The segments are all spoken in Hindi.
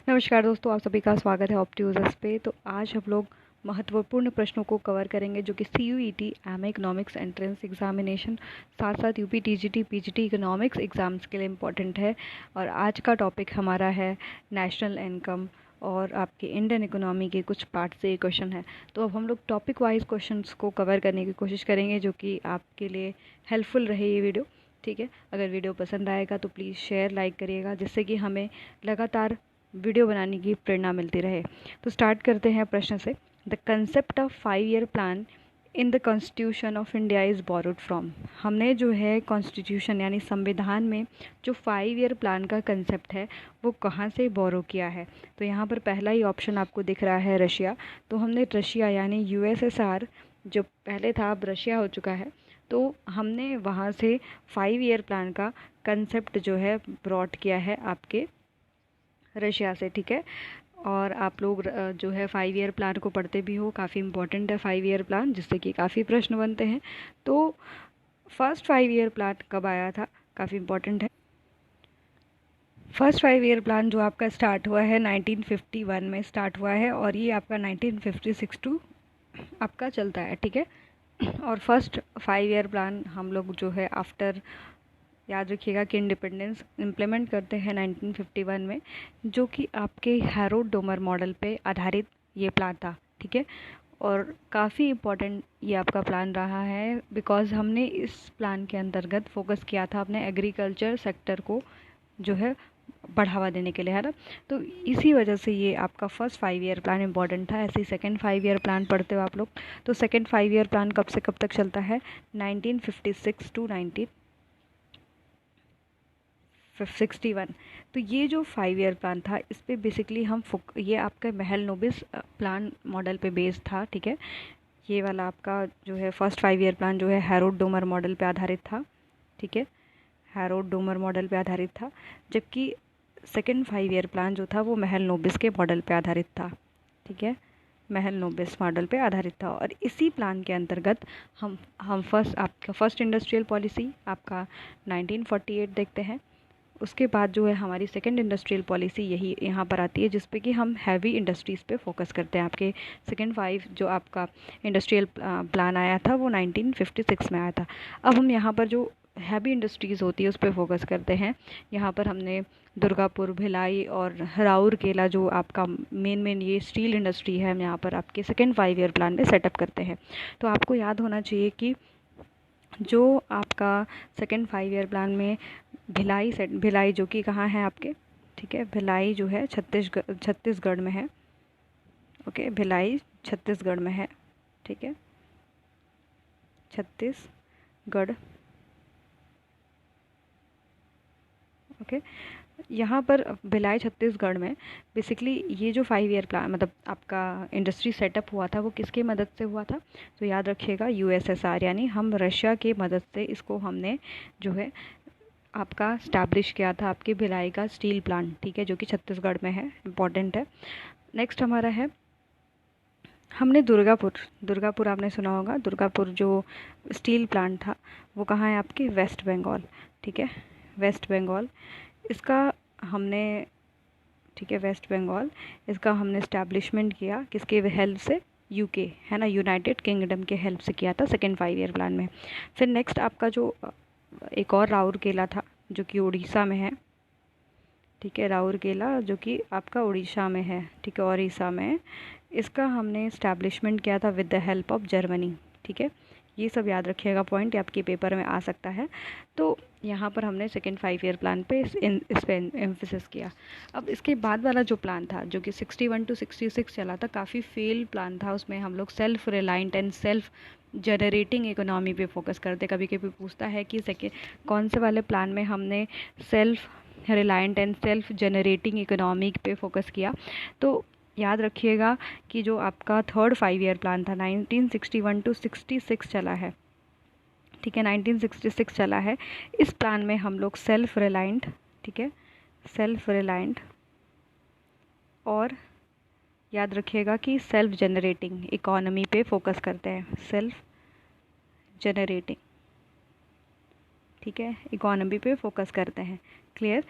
नमस्कार दोस्तों, आप सभी का स्वागत है ऑप्ट्यूजर्स पे। तो आज हम लोग महत्वपूर्ण प्रश्नों को कवर करेंगे जो कि CUET MA economics entrance examination साथ साथ UP TGT PGT economics exams के लिए इम्पॉर्टेंट है। और आज का टॉपिक हमारा है नेशनल इनकम और आपके इंडियन इकोनॉमी के कुछ पार्ट से ये क्वेश्चन है। तो अब हम लोग टॉपिक वाइज क्वेश्चंस को कवर करने की कोशिश करेंगे जो कि आपके लिए हेल्पफुल रहे ये वीडियो। ठीक है, अगर वीडियो पसंद आएगा तो प्लीज़ शेयर लाइक करिएगा जिससे कि हमें लगातार वीडियो बनाने की प्रेरणा मिलती रहे। तो स्टार्ट करते हैं प्रश्न से। The concept of 5 year plan in the constitution of India is borrowed from. हमने जो है कॉन्स्टिट्यूशन यानी संविधान में जो 5 ईयर प्लान का कंसेप्ट है वो कहाँ से बोरो किया है। तो यहाँ पर पहला ही ऑप्शन आपको दिख रहा है रशिया। तो हमने रशिया यानी USSR जो पहले था अब रशिया हो चुका है, तो हमने वहाँ से 5 ईयर प्लान का कंसेप्ट जो है ब्रॉट किया है आपके रशिया से। ठीक है, और आप लोग जो है 5 ईयर प्लान को पढ़ते भी हो, काफ़ी इंपॉर्टेंट है 5 ईयर प्लान जिससे कि काफ़ी प्रश्न बनते हैं। तो फर्स्ट 5 ईयर प्लान कब आया था, काफ़ी इंपॉर्टेंट है। फर्स्ट 5 ईयर प्लान जो आपका स्टार्ट हुआ है 1951 में स्टार्ट हुआ है और ये आपका 1956 टू आपका चलता है। ठीक है, और फर्स्ट 5 ईयर प्लान हम लोग जो है आफ्टर, याद रखिएगा कि इंडिपेंडेंस इम्प्लीमेंट करते हैं 1951 में, जो कि आपके हैरोल्ड डोमर मॉडल पे आधारित ये प्लान था। ठीक है, और काफ़ी इम्पोर्टेंट ये आपका प्लान रहा है बिकॉज़ हमने इस प्लान के अंतर्गत फोकस किया था अपने एग्रीकल्चर सेक्टर को जो है बढ़ावा देने के लिए, है ना। तो इसी वजह से ये आपका फर्स्ट 5 ईयर प्लान इम्पॉर्टेंट था। ऐसे ही सेकेंड 5 ईयर प्लान पढ़ते हो आप लोग। तो सेकेंड 5 ईयर प्लान कब से कब तक चलता है, 1956 टू 1961। तो ये जो 5 ईयर प्लान था इस पे बेसिकली ये आपका महलनोबिस प्लान मॉडल पे बेस्ड था। ठीक है, ये वाला आपका जो है फर्स्ट 5 ईयर प्लान जो है हैरोल्ड डोमर मॉडल पे आधारित था। ठीक है, हैरोल्ड डोमर मॉडल पे आधारित था, जबकि सेकेंड 5 ईयर प्लान जो था वो महलनोबिस के मॉडल पे आधारित था। ठीक है, महलनोबिस मॉडल पे आधारित था। और इसी प्लान के अंतर्गत हम आपका फर्स्ट इंडस्ट्रियल पॉलिसी आपका 1948 देखते हैं। उसके बाद जो है हमारी सेकंड इंडस्ट्रियल पॉलिसी यही यहाँ पर आती है जिसपे कि हम हैवी इंडस्ट्रीज़ पे फोकस करते हैं। आपके सेकंड 5 जो आपका इंडस्ट्रियल प्लान आया था वो 1956 में आया था। अब हम यहाँ पर जो हैवी इंडस्ट्रीज़ होती है उस पर फोकस करते हैं। यहाँ पर हमने दुर्गापुर, भिलाई और राउरकेला जो आपका मेन ये स्टील इंडस्ट्री है हम यहाँ पर आपके सेकेंड 5 ईयर प्लान में सेटअप करते हैं। तो आपको याद होना चाहिए कि जो आपका सेकेंड 5 ईयर प्लान में भिलाई जो कि कहाँ है आपके, ठीक है, भिलाई जो है छत्तीसगढ़ में है। ओके, भिलाई छत्तीसगढ़ में है। ठीक है, छत्तीसगढ़। ओके, यहाँ पर भिलाई छत्तीसगढ़ में बेसिकली ये जो 5 ईयर प्लान मतलब आपका इंडस्ट्री सेटअप हुआ था वो किसके मदद से हुआ था, तो याद रखिएगा USSR यानी हम रशिया के मदद से इसको हमने जो है आपका स्टैब्लिश किया था, आपके भिलाई का स्टील प्लांट। ठीक है, जो कि छत्तीसगढ़ में है, इम्पॉर्टेंट है। नेक्स्ट हमारा है, हमने दुर्गापुर आपने सुना होगा। दुर्गापुर जो स्टील प्लांट था वो कहाँ है आपके, वेस्ट बंगाल। ठीक है, वेस्ट बंगाल इसका हमने, ठीक है, वेस्ट बंगाल इसका हमने स्टैब्लिशमेंट किया किसके हेल्प से, UK है ना, यूनाइटेड किंगडम के हेल्प से किया था सेकेंड 5 ईयर प्लान में। फिर नेक्स्ट आपका जो एक और राउरकेला था जो कि उड़ीसा में है। ठीक है, राउरकेला जो कि आपका उड़ीसा में है। ठीक है, उड़ीसा में इसका हमने इस्टेब्लिशमेंट किया था with the help of Germany. ठीक है, ये सब याद रखिएगा पॉइंट, आपके पेपर में आ सकता है। तो यहाँ पर हमने सेकेंड 5 ईयर प्लान पे इस पे एम्फेसिस किया। अब इसके बाद वाला जो प्लान था जो कि 61 टू 66 चला था, काफ़ी फेल प्लान था। उसमें हम लोग self reliant and self generating economy पे फोकस करते। कभी कभी पूछता है कि कौन से वाले प्लान में हमने self reliant and self generating economy पे फोकस किया। तो याद रखिएगा कि जो आपका थर्ड 5 ईयर प्लान था 1961 टू 66 चला है। ठीक है, 1966 चला है। इस प्लान में हम लोग सेल्फ रिलायंट, ठीक है, सेल्फ रिलायंट और याद रखिएगा कि सेल्फ जनरेटिंग इकोनॉमी पे फोकस करते हैं, सेल्फ जनरेटिंग, ठीक है, इकोनॉमी पे फोकस करते हैं। क्लियर।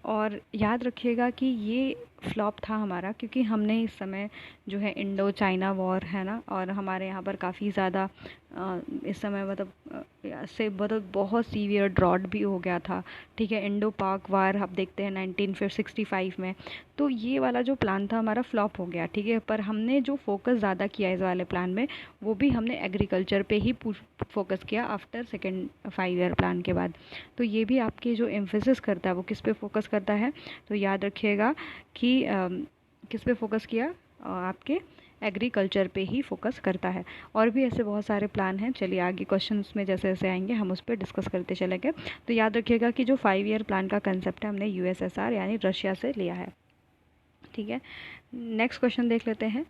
और याद रखिएगा कि ये फ्लॉप था हमारा क्योंकि हमने इस समय जो है इंडो चाइना वॉर है ना, और हमारे यहाँ पर काफ़ी ज़्यादा इस समय मतलब से बहुत सीवियर ड्रॉट भी हो गया था। ठीक है, इंडो पाक वार आप देखते हैं 1965 में। तो ये वाला जो प्लान था हमारा फ्लॉप हो गया। ठीक है, पर हमने जो फोकस ज़्यादा किया इस वाले प्लान में वो भी हमने एग्रीकल्चर पे ही फोकस किया आफ्टर सेकेंड 5 ईयर प्लान के बाद। तो ये भी आपके जो एम्फेसिस करता है वो किस पे फोकस करता है, तो याद रखिएगा कि किस पे फोकस किया, आपके एग्रीकल्चर पे ही फोकस करता है। और भी ऐसे बहुत सारे प्लान हैं, चलिए आगे क्वेश्चंस में जैसे जैसे आएंगे हम उस पर डिस्कस करते चलेंगे। तो याद रखिएगा कि जो 5 ईयर प्लान का कंसेप्ट है हमने यूएसएसआर यानी रशिया से लिया है। ठीक है, नेक्स्ट क्वेश्चन देख लेते हैं।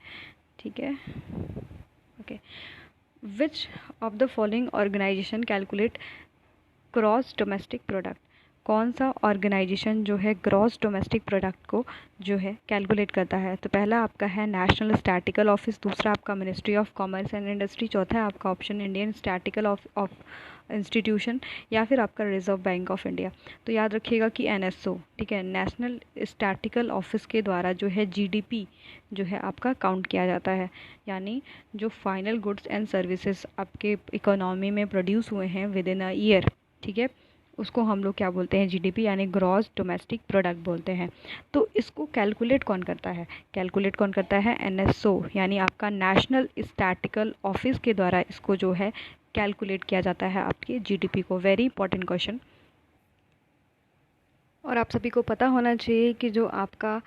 ठीक है, okay, which of the following organisation calculate gross domestic product. कौन सा ऑर्गेनाइजेशन जो है ग्रॉस डोमेस्टिक प्रोडक्ट को जो है कैलकुलेट करता है। तो पहला आपका है नेशनल स्टैटिकल ऑफिस, दूसरा आपका ministry of commerce and industry, चौथा है आपका option Indian statistical of institution, या फिर आपका रिजर्व बैंक ऑफ इंडिया। तो याद रखिएगा कि एनएसओ, ठीक है, नेशनल स्टैटिकल ऑफिस के द्वारा जो है जीडीपी जो है आपका काउंट किया जाता है, यानी जो फाइनल गुड्स एंड सर्विसेज आपके इकोनॉमी में प्रोड्यूस हुए हैं विद इन अ ईयर, ठीक है, उसको हम लोग क्या बोलते हैं, जीडीपी यानी ग्रॉस डोमेस्टिक प्रोडक्ट बोलते हैं। तो इसको कैलकुलेट कौन करता है, कैलकुलेट कौन करता है, एनएसओ यानी आपका नेशनल स्टैटिकल ऑफिस के द्वारा इसको जो है कैलकुलेट किया जाता है आपके जीडीपी को। Very important question. और आप सभी को पता होना चाहिए कि जो आपका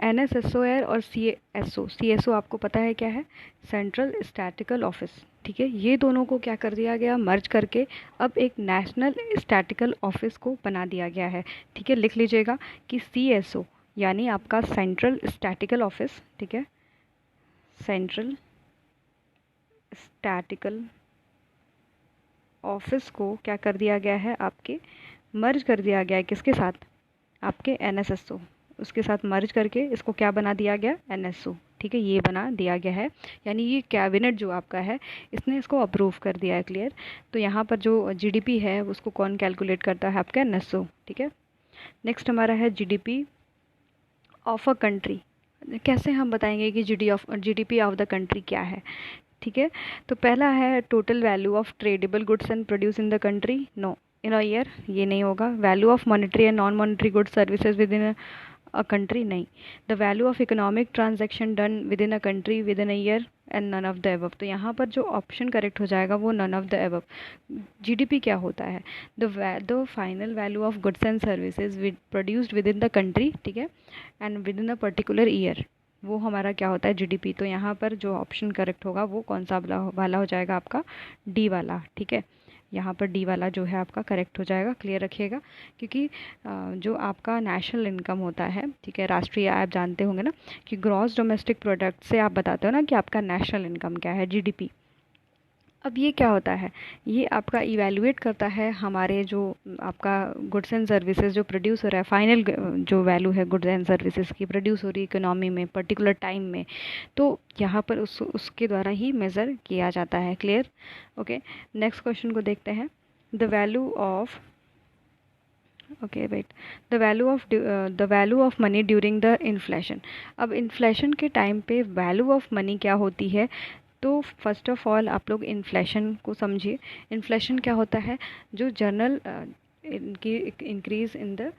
एनएसएसओ है और सीएसओ आपको पता है क्या है, सेंट्रल स्टैटिकल ऑफिस। ठीक है, ये दोनों को क्या कर दिया गया, मर्ज करके अब एक नेशनल स्टैटिकल ऑफिस को बना दिया गया है। ठीक है, लिख लीजिएगा कि सीएसओ यानी आपका सेंट्रल स्टैटिकल ऑफिस, ठीक है, सेंट्रल स्टैटिकल ऑफिस को क्या कर दिया गया है, आपके मर्ज कर दिया गया है किसके साथ, आपके एनएसएसओ, उसके साथ मर्ज करके इसको क्या बना दिया गया, एनएसओ। ठीक है, ये बना दिया गया है, यानी ये कैबिनेट जो आपका है इसने इसको अप्रूव कर दिया है। क्लियर। तो यहाँ पर जो जीडीपी है उसको कौन कैलकुलेट करता है, आपका एनएसओ। ठीक है, नेक्स्ट हमारा है जीडीपी ऑफ अ कंट्री। कैसे हम बताएंगे कि जीडीपी ऑफ द कंट्री क्या है। ठीक है, तो पहला है total value of tradable goods and produce in the country, no in a year, ये नहीं होगा। Value of monetary and non monetary goods services within a country, नहीं। The value of economic transaction done within a country within a year and none of the above. तो यहाँ पर जो ऑप्शन करेक्ट हो जाएगा वो none of the above. GDP क्या होता है, the final value of goods and services produced with in the country, ठीक है, and with in a particular year, वो हमारा क्या होता है, जीडीपी। तो यहाँ पर जो ऑप्शन करेक्ट होगा वो कौन सा वाला हो जाएगा, आपका डी वाला। ठीक है, यहाँ पर डी वाला जो है आपका करेक्ट हो जाएगा। क्लियर रखिएगा, क्योंकि जो आपका नेशनल इनकम होता है, ठीक है, राष्ट्रीय आय, आप जानते होंगे ना कि ग्रॉस डोमेस्टिक प्रोडक्ट से आप बताते हो ना कि आपका नेशनल इनकम क्या है, जीडीपी। अब ये क्या होता है, ये आपका इवैल्यूएट करता है हमारे जो आपका गुड्स एंड सर्विसेज जो प्रोड्यूस हो रहा है, फाइनल जो वैल्यू है गुड्स एंड सर्विसेज की प्रोड्यूस हो रही है इकोनॉमी में पर्टिकुलर टाइम में, तो यहाँ पर उसके द्वारा ही मेज़र किया जाता है। क्लियर। ओके, नेक्स्ट क्वेश्चन को देखते हैं। The value of the value of money during the inflation. अब इन्फ्लेशन के टाइम पे वैल्यू ऑफ मनी क्या होती है, तो फर्स्ट ऑफ ऑल आप लोग इन्फ्लेशन को समझिए। इन्फ्लेशन क्या होता है, जो जनरल इनकी increase in the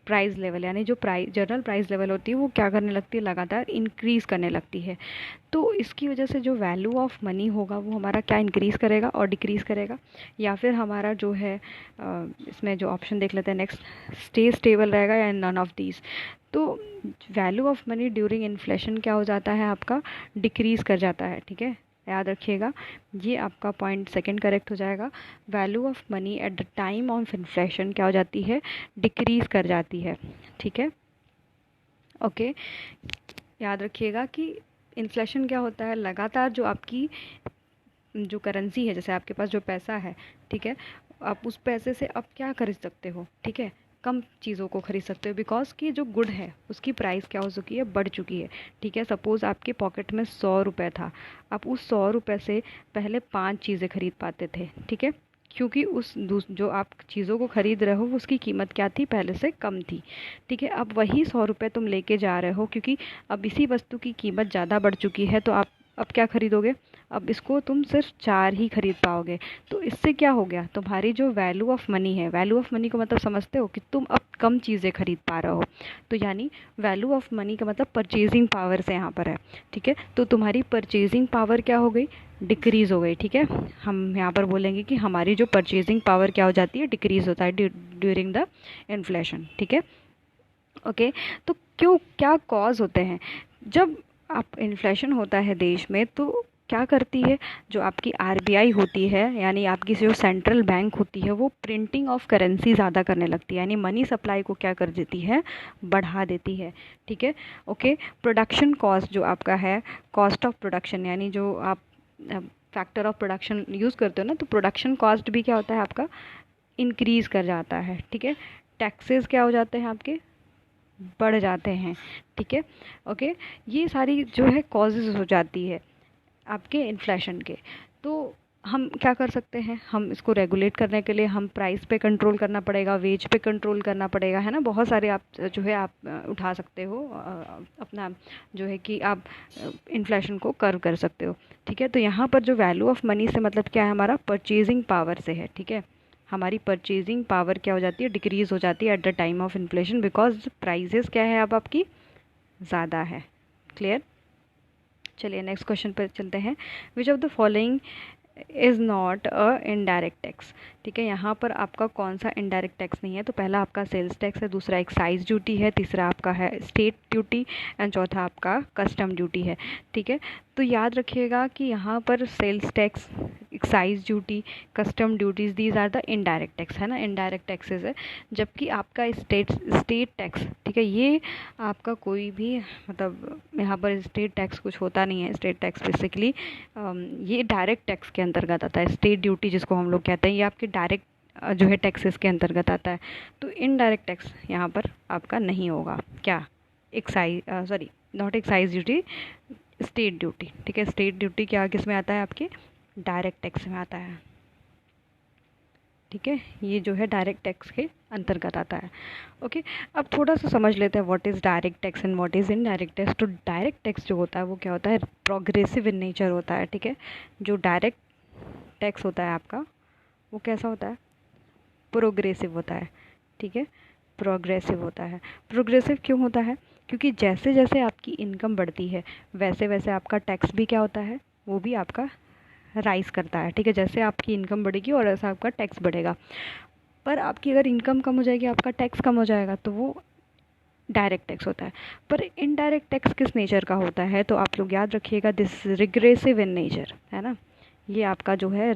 price level, यानी जो जनरल प्राइस लेवल होती है वो क्या करने लगती है, लगातार इंक्रीज़ करने लगती है। तो इसकी वजह से जो वैल्यू ऑफ मनी होगा वो हमारा क्या इंक्रीज़ करेगा और डिक्रीज़ करेगा, या फिर हमारा जो है इसमें जो ऑप्शन देख लेते हैं नेक्स्ट, स्टे स्टेबल रहेगा या नन ऑफ दीज। तो value of money during inflation क्या हो जाता है, आपका डिक्रीज़ कर जाता है। ठीक है, याद रखिएगा, ये आपका पॉइंट सेकंड करेक्ट हो जाएगा। Value of money at the time of inflation क्या हो जाती है, डिक्रीज़ कर जाती है। ठीक है, ओके, याद रखिएगा कि इन्फ्लेशन क्या होता है, लगातार जो आपकी जो करेंसी है, जैसे आपके पास जो पैसा है, ठीक है, आप उस पैसे से आप क्या खरीद सकते हो, ठीक है, कम चीज़ों को खरीद सकते हो, बिकॉज कि जो गुड है उसकी प्राइस क्या हो चुकी है, बढ़ चुकी है। ठीक है, सपोज़ आपके पॉकेट में 100 रुपये था, आप उस 100 रुपये से पहले 5 चीज़ें खरीद पाते थे। ठीक है, क्योंकि जो आप चीज़ों को खरीद रहे हो उसकी कीमत क्या थी, पहले से कम थी। ठीक है, अब वही 100 रुपये तुम लेके जा रहे हो, क्योंकि अब इसी वस्तु की कीमत ज़्यादा बढ़ चुकी है, तो आप अब क्या खरीदोगे, अब इसको तुम सिर्फ 4 ही खरीद पाओगे। तो इससे क्या हो गया, तुम्हारी जो वैल्यू ऑफ मनी है, वैल्यू ऑफ मनी का मतलब समझते हो कि तुम अब कम चीज़ें खरीद पा रहे हो। तो यानी वैल्यू ऑफ मनी का मतलब परचेजिंग पावर से यहाँ पर है। ठीक है, तो तुम्हारी परचेजिंग पावर क्या हो गई, डिक्रीज़ हो गई। ठीक है, हम यहाँ पर बोलेंगे कि हमारी जो परचेजिंग पावर क्या हो जाती है, डिक्रीज़ होता है ड्यूरिंग द इन्फ्लेशन। ठीक है, ओके। तो क्या कॉज होते हैं, जब आप इन्फ्लेशन होता है देश में, तो क्या करती है, जो आपकी आरबीआई होती है, यानी आपकी जो सेंट्रल बैंक होती है, वो प्रिंटिंग ऑफ करेंसी ज़्यादा करने लगती है, यानी मनी सप्लाई को क्या कर देती है, बढ़ा देती है। ठीक है, ओके। प्रोडक्शन कॉस्ट जो आपका है, कॉस्ट ऑफ प्रोडक्शन, यानी जो आप फैक्टर ऑफ प्रोडक्शन यूज़ करते हो ना, तो प्रोडक्शन कॉस्ट भी क्या होता है आपका, इंक्रीज़ कर जाता है। ठीक है, टैक्सेस क्या हो जाते हैं आपके, बढ़ जाते हैं। ठीक है, ओके। ये सारी जो है कॉजेज़ हो जाती है आपके इन्फ्लेशन के। तो हम क्या कर सकते हैं, हम इसको रेगुलेट करने के लिए हम प्राइस पे कंट्रोल करना पड़ेगा, वेज पे कंट्रोल करना पड़ेगा, है ना। बहुत सारे आप जो है आप उठा सकते हो, अपना जो है कि आप इन्फ्लेशन को कर्व कर सकते हो। ठीक है, तो यहाँ पर जो वैल्यू ऑफ मनी से मतलब क्या है, हमारा परचेजिंग पावर से है। ठीक है, हमारी परचेजिंग पावर क्या हो जाती है, डिक्रीज़ हो जाती है at the time of inflation, because prices क्या है अब आपकी ज़्यादा है। क्लियर। चलिए नेक्स्ट क्वेश्चन पर चलते हैं। विच of the following is not a indirect tax. ठीक है, यहाँ पर आपका कौन सा इनडायरेक्ट टैक्स नहीं है, तो पहला आपका सेल्स टैक्स है, दूसरा एक्साइज ड्यूटी है, तीसरा आपका है स्टेट ड्यूटी, एंड चौथा आपका कस्टम ड्यूटी है। ठीक है, तो याद रखिएगा कि यहाँ पर sales tax, excise duty, custom duties, these are the indirect tax, है ना, इनडायरेक्ट टैक्सेस है। जबकि आपका स्टेट टैक्स, ठीक है, ये आपका कोई भी मतलब यहाँ पर स्टेट टैक्स कुछ होता नहीं है। स्टेट टैक्स बेसिकली ये डायरेक्ट टैक्स के अंतर्गत आता है। स्टेट ड्यूटी जिसको हम लोग कहते हैं, ये आपके डायरेक्ट जो है टैक्सेस के अंतर्गत आता है। तो इनडायरेक्ट टैक्स यहाँ पर आपका नहीं होगा। क्या, excise, sorry not excise duty, state duty. ठीक है, स्टेट ड्यूटी क्या किस में आता है, आपके डायरेक्ट टैक्स में आता है। ठीक है, ये जो है डायरेक्ट टैक्स के अंतर्गत आता है। ओके, अब थोड़ा सा समझ लेते हैं what is direct tax and what is indirect tax. तो डायरेक्ट टैक्स जो होता है वो क्या होता है, प्रोग्रेसिव इन नेचर होता है। ठीक है, जो डायरेक्ट टैक्स होता है आपका वो कैसा होता है, प्रोग्रेसिव होता है। ठीक है, प्रोग्रेसिव होता है। प्रोग्रेसिव क्यों होता है, क्योंकि जैसे जैसे आपकी इनकम बढ़ती है वैसे वैसे आपका टैक्स भी क्या होता है, वो भी आपका राइज़ करता है। ठीक है, जैसे आपकी इनकम बढ़ेगी और ऐसा आपका टैक्स बढ़ेगा। पर आपकी अगर इनकम कम हो जाएगी, आपका टैक्स कम हो जाएगा, तो वो डायरेक्ट टैक्स होता है। पर इनडायरेक्ट टैक्स किस नेचर का होता है, तो आप लोग याद रखिएगा, दिस रिग्रेसिव इन नेचर, है ना। ये आपका जो है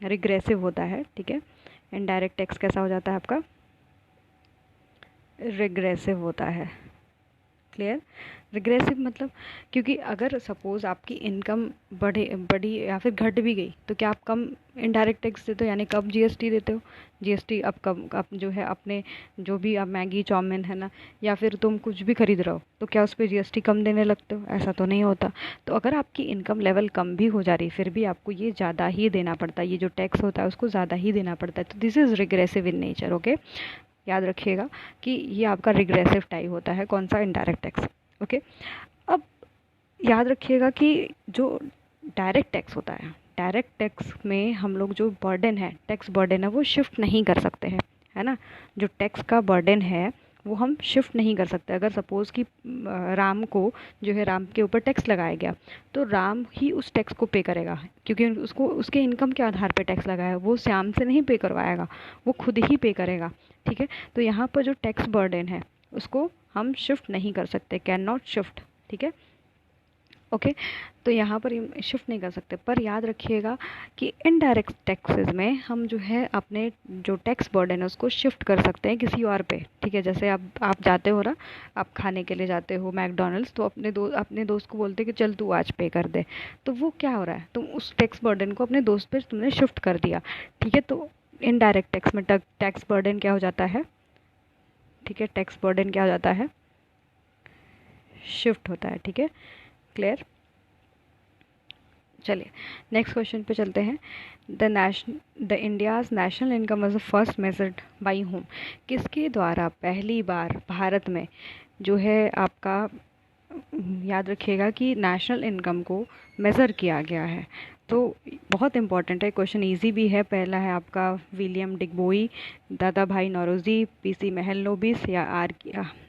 रिग्रेसिव होता है। ठीक है, इनडायरेक्ट टैक्स कैसा हो जाता है आपका, रिग्रेसिव होता है। क्लियर। रिग्रेसिव मतलब, क्योंकि अगर सपोज़ आपकी इनकम बढ़ी या फिर घट भी गई, तो क्या आप कम इनडायरेक्ट टैक्स देते हो, यानी कब जीएसटी देते हो। जीएसटी अब कम, अब जो है अपने जो भी आप मैगी चाउमीन है ना, या फिर तुम कुछ भी खरीद रहे हो, तो क्या उस पर जीएसटी कम देने लगते हो, ऐसा तो नहीं होता। तो अगर आपकी इनकम लेवल कम भी हो जा रही, फिर भी आपको ये ज़्यादा ही देना पड़ता है, ये जो टैक्स होता है उसको ज़्यादा ही देना पड़ता है। तो this is regressive in nature. Okay, याद रखिएगा कि ये आपका रिग्रेसिव टाइप होता है, कौन सा, इनडायरेक्ट टैक्स। ओके, अब याद रखिएगा कि जो डायरेक्ट टैक्स होता है, डायरेक्ट टैक्स में हम लोग जो बर्डन है, टैक्स बर्डन है, वो शिफ्ट नहीं कर सकते हैं, है ना। जो टैक्स का बर्डन है वो हम शिफ्ट नहीं कर सकते। अगर सपोज़ कि राम को जो है, राम के ऊपर टैक्स लगाया गया, तो राम ही उस टैक्स को पे करेगा, क्योंकि उसको उसके इनकम के आधार पे टैक्स लगाया है, वो श्याम से नहीं पे करवाएगा, वो खुद ही पे करेगा। ठीक है, तो यहाँ पर जो टैक्स बर्डन है उसको हम शिफ्ट नहीं कर सकते, कैन नॉट शिफ्ट। ठीक है, ओके, तो यहाँ पर शिफ्ट नहीं कर सकते। पर याद रखिएगा कि इनडायरेक्ट टैक्सेस में हम जो है अपने जो टैक्स बर्डन है उसको शिफ्ट कर सकते हैं किसी और पे। ठीक है, जैसे आप जाते हो ना, आप खाने के लिए जाते हो मैकडोनल्ड्स, तो अपने दोस्त को बोलते कि चल तू आज पे कर दे, तो वो क्या हो रहा है, तुम उस टैक्स बर्डन को अपने दोस्त पे तुमने शिफ्ट कर दिया। ठीक है, तो इनडायरेक्ट टैक्स में टैक्स बर्डन क्या हो जाता है, ठीक है, टैक्स बर्डन क्या हो जाता है, शिफ्ट होता है। ठीक है, क्लियर। चलिए नेक्स्ट क्वेश्चन पे चलते हैं। The India's national income was first measured by home. किसके द्वारा पहली बार भारत में जो है आपका, याद रखिएगा कि नेशनल इनकम को मेज़र किया गया है। तो बहुत इंपॉर्टेंट है क्वेश्चन, इजी भी है। पहला है आपका विलियम डिगबोई, दादा भाई नौरोजी, पीसी महलनोबिस या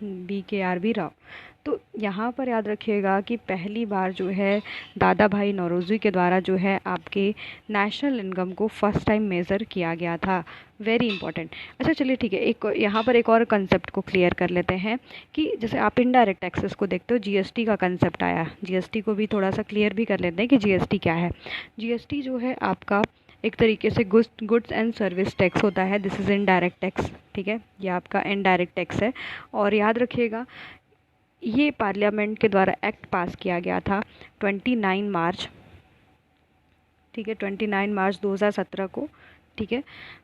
BKRB राव। तो यहाँ पर याद रखिएगा कि पहली बार जो है दादा भाई नौरोजी के द्वारा जो है आपके नेशनल इनकम को फर्स्ट टाइम मेज़र किया गया था। Very important. अच्छा चलिए ठीक है, एक यहाँ पर एक और कंसेप्ट को क्लियर कर लेते हैं कि जैसे आप इनडायरेक्ट टैक्सेस को देखते हो, जीएसटी का कंसेप्ट आया, जीएसटी को भी थोड़ा सा क्लियर भी कर लेते हैं कि जीएसटी क्या है। जीएसटी जो है आपका एक तरीके से गुड्स एंड सर्विस टैक्स होता है। दिस इज़ इनडायरेक्ट टैक्स, ठीक है, ये आपका इनडायरेक्ट टैक्स है। और याद रखिएगा ये पार्लियामेंट के द्वारा एक्ट पास किया गया था 29 मार्च, ठीक है, 29 मार्च 2017 को, ठीक है,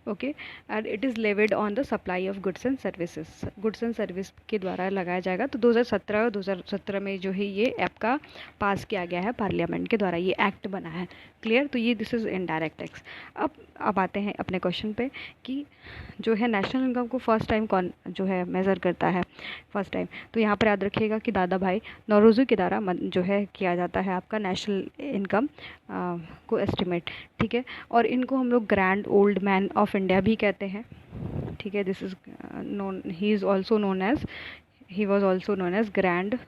okay. And it is levied on the supply of goods and services, goods and service के द्वारा लगाया जाएगा। तो 2017 में जो है ये आपका पास किया गया है पार्लियामेंट के द्वारा, ये एक्ट बना है। क्लियर? तो ये दिस इज़ इनडायरेक्ट टैक्स। अब आते हैं अपने क्वेश्चन पे कि जो है नेशनल इनकम को फर्स्ट टाइम कौन जो है मेज़र करता है फर्स्ट टाइम। तो यहाँ पर याद रखिएगा कि दादा भाई नौरोजी के द्वारा जो है किया जाता है आपका नेशनल इनकम को एस्टिमेट, ठीक है। और इनको हम लोग grand old man of India भी कहते हैं, ठीक है। This is known, he is also known as, he was also known as grand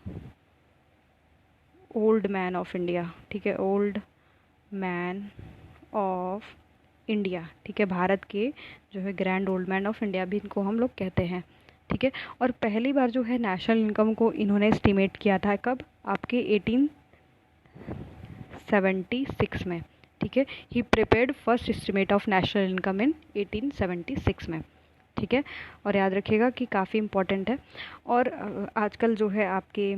old man of India, ठीक है, ओल्ड मैन ऑफ इंडिया, ठीक है। भारत के जो है grand old man of India भी इनको हम लोग कहते हैं, ठीक है। और पहली बार जो है नेशनल इनकम को इन्होंने एस्टिमेट किया था कब? आपके 1876 में, ठीक है। He prepared first estimate of national income in 1876 में, ठीक है। और याद रखिएगा कि काफ़ी इम्पोर्टेंट है। और आजकल जो है आपके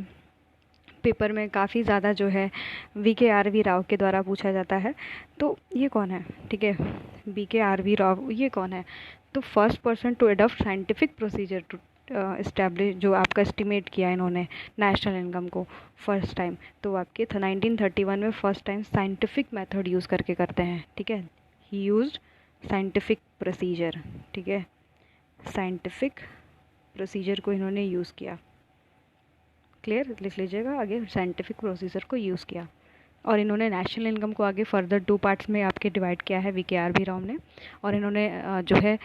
पेपर में काफ़ी ज़्यादा जो है BKRB राव के द्वारा पूछा जाता है। तो ये कौन है, ठीक है, BKRB राव ये कौन है? तो first person to adopt scientific procedure to establish, जो आपका एस्टिमेट किया इन्होंने नेशनल इनकम को फर्स्ट टाइम, तो आपके 1931 में first time scientific method use करके करते हैं, ठीक है। ही यूज्ड साइंटिफिक प्रोसीजर, ठीक है, साइंटिफिक प्रोसीजर को इन्होंने यूज़ किया। क्लियर? लिख लीजिएगा आगे, साइंटिफिक प्रोसीजर को यूज़ किया। और इन्होंने नेशनल इनकम को आगे फर्दर 2 पार्ट्स में आपके डिवाइड किया है BKRB राव ने। और इन्होंने जो है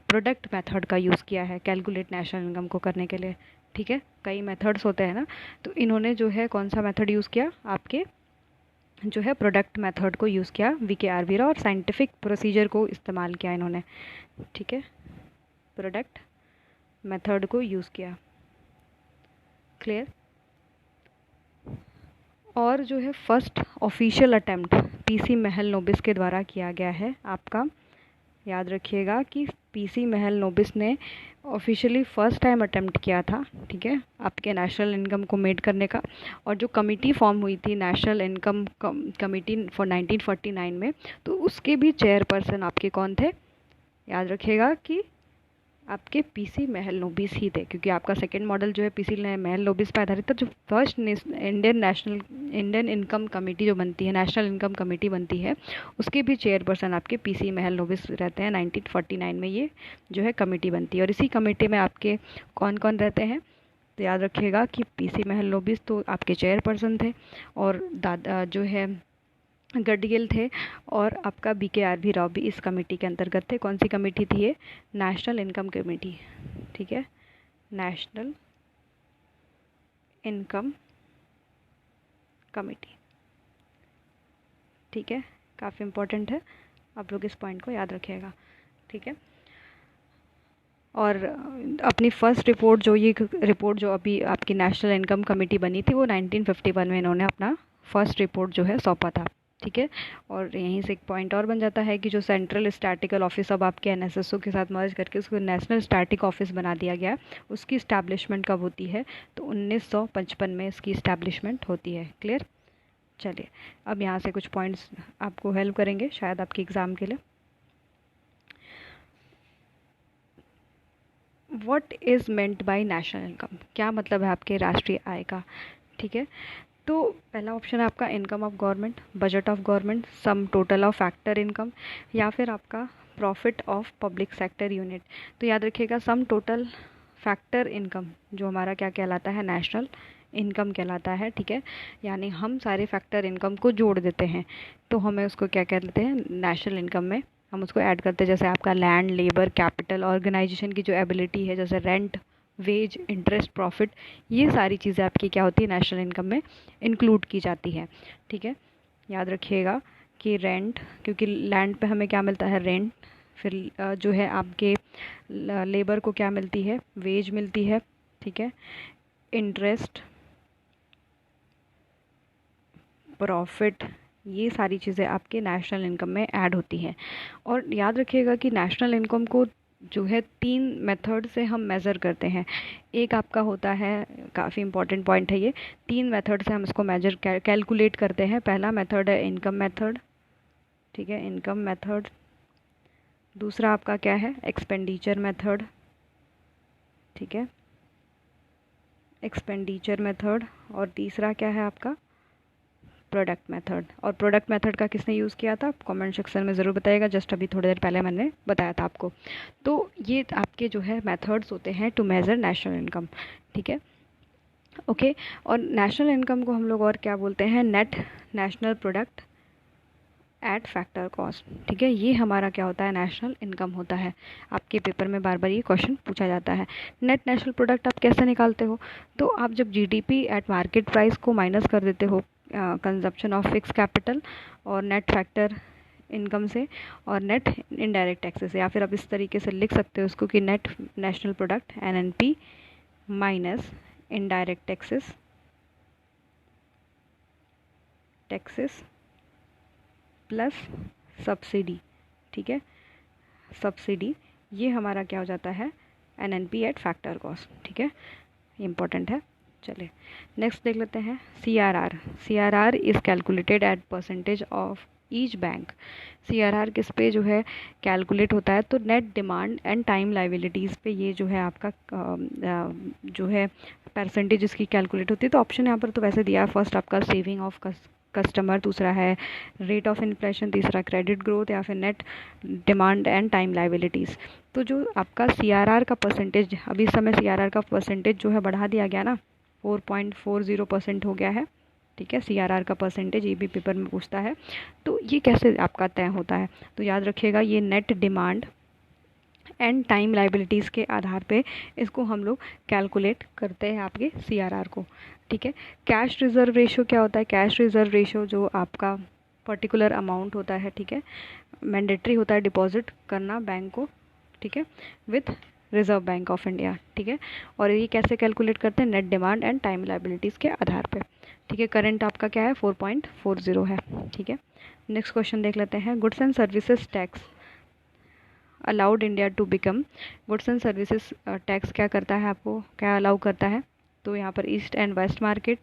प्रोडक्ट मेथड का यूज़ किया है कैलकुलेट नेशनल इनकम को करने के लिए, ठीक है। कई मेथड्स होते हैं ना, तो इन्होंने जो है कौन सा मेथड यूज़ किया? आपके जो है प्रोडक्ट मेथड को यूज़ किया BKRB राव, और साइंटिफिक प्रोसीजर को इस्तेमाल किया इन्होंने, ठीक है, प्रोडक्ट मेथड को यूज़ किया। क्लियर? और जो है first official attempt PC Mahalanobis के द्वारा किया गया है आपका। याद रखिएगा कि पीसी महलनोबिस ने ऑफिशियली फ़र्स्ट टाइम अटेम्प्ट किया था, ठीक है, आपके नेशनल इनकम को मेड करने का। और जो कमिटी फॉर्म हुई थी नेशनल इनकम कमिटी फॉर 1949 में, तो उसके भी चेयरपर्सन आपके कौन थे? याद रखिएगा कि आपके पीसी महलनोबिस ही थे, क्योंकि आपका सेकंड मॉडल जो है पीसी महलनोबिस पर आधारित था। जो फर्स्ट इंडियन इनकम कमेटी जो बनती है, नेशनल इनकम कमेटी बनती है, उसके भी चेयरपर्सन आपके पीसी महलनोबिस रहते हैं। 1949 में ये जो है कमेटी बनती है। और इसी कमेटी में आपके कौन कौन रहते हैं? तो याद रखिएगा कि पीसी महलनोबिस तो आपके चेयरपर्सन थे, और दादा जो है गडगिल थे, और आपका BKRB राव भी इस कमेटी के अंतर्गत थे। कौन सी कमेटी थी ये? नेशनल इनकम कमेटी, ठीक है, नेशनल इनकम कमेटी, ठीक है, काफ़ी इम्पोर्टेंट है, आप लोग इस पॉइंट को याद रखिएगा, ठीक है। और अपनी फ़र्स्ट रिपोर्ट जो अभी आपकी नेशनल इनकम कमेटी बनी थी, वो 1951 में इन्होंने अपना फर्स्ट रिपोर्ट जो है सौंपा था, ठीक है। और यहीं से एक पॉइंट और बन जाता है कि जो सेंट्रल स्टैटिकल ऑफिस अब आपके NSSO के साथ मर्ज करके उसको नेशनल स्टैटिक ऑफिस बना दिया गया, उसकी इस्टेब्लिशमेंट कब होती है? तो 1955 में इसकी इस्टेब्लिशमेंट होती है। क्लियर? चलिए अब यहाँ से कुछ पॉइंट्स आपको हेल्प करेंगे शायद आपके एग्ज़ाम के लिए। What is meant by national income? क्या मतलब है आपके राष्ट्रीय आय का, ठीक है। तो पहला ऑप्शन है आपका income of government, budget of government, sum total of factor income, या फिर आपका profit of public sector unit. तो याद रखिएगा सम टोटल फैक्टर इनकम जो हमारा क्या कहलाता है, नेशनल इनकम कहलाता है, ठीक है। यानी हम सारे फैक्टर इनकम को जोड़ देते हैं तो हमें उसको क्या कहते हैं, नेशनल इनकम में हम उसको ऐड करते हैं। जैसे आपका लैंड, लेबर, कैपिटल, ऑर्गेनाइजेशन की जो एबिलिटी है, जैसे रेंट, वेज, इंटरेस्ट, प्रॉफिट, ये सारी चीज़ें आपकी क्या होती है, नेशनल इनकम में इंक्लूड की जाती है, ठीक है। याद रखिएगा कि रेंट, क्योंकि लैंड पे हमें क्या मिलता है, रेंट। फिर जो है आपके लेबर को क्या मिलती है, वेज मिलती है, ठीक है। इंटरेस्ट, प्रॉफिट, ये सारी चीज़ें आपके नेशनल इनकम में ऐड होती हैं। और याद रखिएगा कि नेशनल इनकम को जो है 3 मेथड से हम मेज़र करते हैं। एक आपका होता है, काफ़ी इंपॉर्टेंट पॉइंट है ये, 3 मेथड से हम इसको मेजर कैलकुलेट करते हैं। पहला मेथड है इनकम मेथड, ठीक है, इनकम मेथड। दूसरा आपका क्या है, एक्सपेंडिचर मेथड, ठीक है, एक्सपेंडिचर मेथड। और तीसरा क्या है आपका, प्रोडक्ट मेथड। और प्रोडक्ट मेथड का किसने यूज़ किया था, कमेंट सेक्शन में ज़रूर बताइएगा, जस्ट अभी थोड़ी देर पहले मैंने बताया था आपको। तो ये आपके जो है मेथड्स होते हैं टू मेज़र नेशनल इनकम, ठीक है, ओके। और नेशनल इनकम को हम लोग और क्या बोलते हैं, net national product at factor cost, ठीक है। ये हमारा क्या होता है, नेशनल इनकम होता है। आपके पेपर में बार बार ये क्वेश्चन पूछा जाता है। नेट नेशनल प्रोडक्ट आप कैसे निकालते हो, तो आप जब जीडीपी एट मार्केट प्राइस को माइनस कर देते हो कंजप्शन ऑफ फिक्स कैपिटल और नेट फैक्टर इनकम से और नेट इनडायरेक्ट टैक्सेस से, या फिर आप इस तरीके से लिख सकते हो उसको कि net national product NNP minus indirect taxes plus subsidy, ठीक है, सब्सिडी। ये हमारा क्या हो जाता है, एनएनपी एट फैक्टर कॉस्ट, ठीक है, इंपॉर्टेंट है। चलिए नेक्स्ट देख लेते हैं, CRR. CRR is calculated at percentage of each bank. CRR किस पे जो है कैलकुलेट होता है, तो net demand and time liabilities पे ये जो है आपका जो है परसेंटेज इसकी कैलकुलेट होती है। तो ऑप्शन यहाँ पर तो वैसे दिया है, फर्स्ट आपका सेविंग ऑफ कस्टमर, दूसरा है रेट ऑफ इन्फ्लेशन, तीसरा क्रेडिट ग्रोथ, या फिर net demand and time liabilities. तो जो आपका सीआरआर का परसेंटेज, अभी इस समय सीआरआर का परसेंटेज जो है बढ़ा दिया गया ना, 4.40% हो गया है, ठीक है, सीआरआर का परसेंटेज, ये भी पेपर में पूछता है। तो ये कैसे आपका तय होता है, तो याद रखिएगा ये net demand and time liabilities के आधार पे इसको हम लोग कैलकुलेट करते हैं आपके सीआरआर को, ठीक है। कैश रिज़र्व रेशियो क्या होता है, कैश रिज़र्व रेशियो जो आपका पर्टिकुलर अमाउंट होता है, ठीक है, मैंडेटरी होता है डिपॉजिट करना बैंक को, ठीक है, with reserve bank of India, ठीक है। और ये कैसे कैलकुलेट करते हैं, net demand and time liabilities के आधार पे, ठीक है। करंट आपका क्या है, 4.40 है, ठीक है। नेक्स्ट क्वेश्चन देख लेते हैं, goods and services tax allowed India to become. Goods and services tax क्या करता है, आपको क्या अलाउ करता है, तो यहाँ पर east and west market,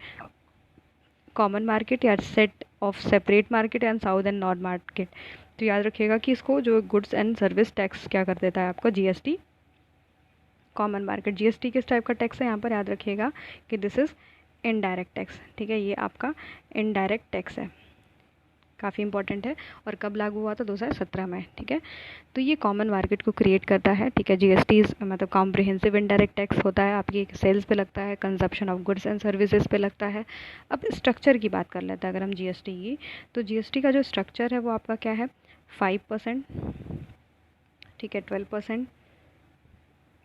common market, या set of separate market and south and north market. तो याद रखिएगा कि इसको जो गुड्स एंड सर्विस टैक्स क्या कर देता है आपका, जीएसटी, कॉमन मार्केट। जीएसटी किस टाइप का टैक्स है, यहाँ पर याद रखिएगा कि दिस इज़ इनडायरेक्ट टैक्स, ठीक है, ये आपका इनडायरेक्ट टैक्स है, काफ़ी इंपॉर्टेंट है। और कब लागू हुआ था, 2017 में, ठीक है। तो ये कॉमन मार्केट को क्रिएट करता है, ठीक है। जीएसटी मतलब कॉम्प्रिहेंसिव इनडायरेक्ट टैक्स होता है, आपकी सेल्स पे लगता है, consumption of goods and services पे लगता है। अब स्ट्रक्चर की बात कर लेते हैं अगर हम जीएसटी की, तो जीएसटी का जो स्ट्रक्चर है वो आपका क्या है, 5%, ठीक है, 12%,